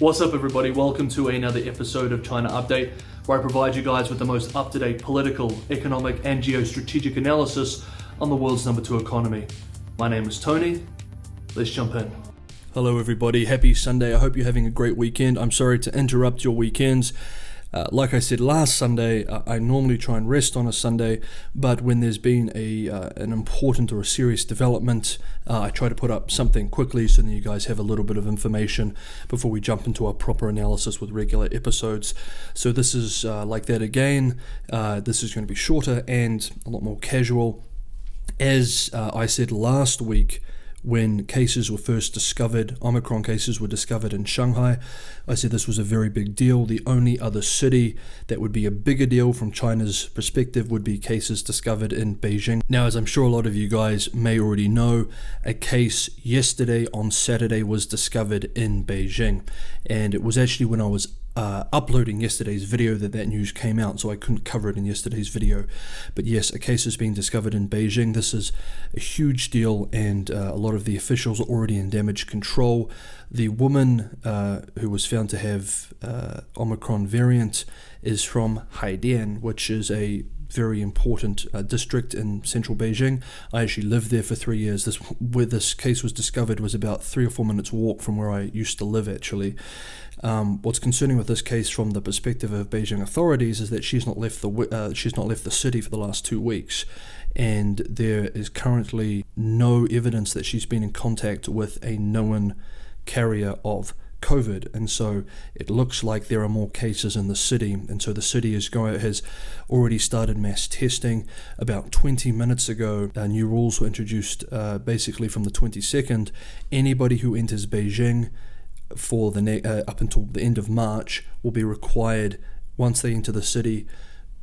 What's up everybody, welcome to another episode of China Update, where I provide you guys with the most up-to-date political, economic and geostrategic analysis on the world's number 2 economy. My name is Tony, let's jump in. Hello everybody, happy Sunday, I hope you're having a great weekend. I'm sorry to interrupt your weekends. Like I said last Sunday, I normally try and rest on a Sunday, but when there's been an important or a serious development, I try to put up something quickly so that you guys have a little bit of information before we jump into our proper analysis with regular episodes. So this is like that again. This is going to be shorter and a lot more casual. As I said last week, when cases were first discovered, Omicron cases were discovered in Shanghai, I said this was a very big deal. The only other city that would be a bigger deal from China's perspective would be cases discovered in Beijing. Now, as I'm sure a lot of you guys may already know, a case yesterday on Saturday was discovered in Beijing. And it was actually when I was uploading yesterday's video that news came out, so I couldn't cover it in yesterday's video. But yes, a case has been discovered in Beijing. This is a huge deal, and a lot of the officials are already in damage control. The woman who was found to have Omicron variant is from Haidian, which is a very important district in central Beijing. I actually lived there for 3 years. Where this case was discovered was about 3 or 4 minutes walk from where I used to live actually. What's concerning with this case from the perspective of Beijing authorities is that she's not left the city for the last 2 weeks, and there is currently no evidence that she's been in contact with a known carrier of COVID, and so it looks like there are more cases in the city, and so the city has already started mass testing. About 20 minutes ago, new rules were introduced basically from the 22nd. Anybody who enters Beijing for up until the end of March will be required, once they enter the city,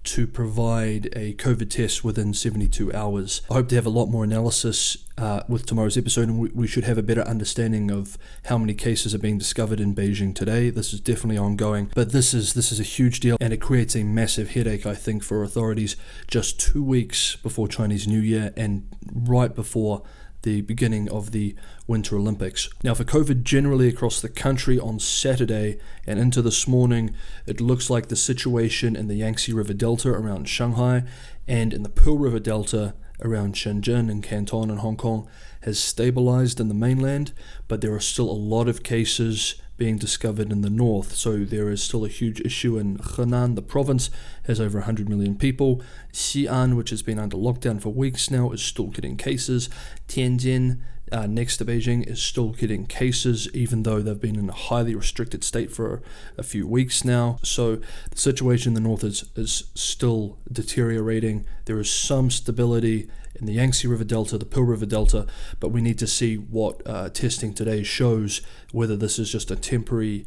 to provide a COVID test within 72 hours. I hope to have a lot more analysis with tomorrow's episode, and we should have a better understanding of how many cases are being discovered in Beijing today. This is definitely ongoing, but this is a huge deal, and it creates a massive headache, I think, for authorities just 2 weeks before Chinese New Year and right before the beginning of the Winter Olympics. Now, for COVID generally across the country on Saturday and into this morning, it looks like the situation in the Yangtze River Delta around Shanghai and in the Pearl River Delta around Shenzhen and Canton and Hong Kong has stabilized in the mainland, but there are still a lot of cases being discovered in the north. So there is still a huge issue in Henan. The province has over 100 million people. Xi'an, which has been under lockdown for weeks now, is still getting cases. Tianjin, next to Beijing, is still getting cases, even though they've been in a highly restricted state for a few weeks now. So the situation in the north is still deteriorating. There is some stability in the Yangtze River Delta, the Pearl River Delta, but we need to see what testing today shows, whether this is just a temporary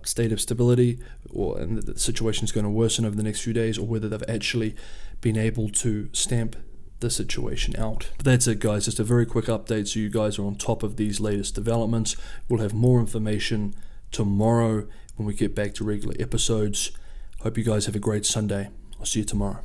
state of stability and the situation is going to worsen over the next few days, or whether they've actually been able to stamp the situation out. But that's it, guys. Just a very quick update so you guys are on top of these latest developments. We'll have more information tomorrow when we get back to regular episodes. Hope you guys have a great Sunday. I'll see you tomorrow.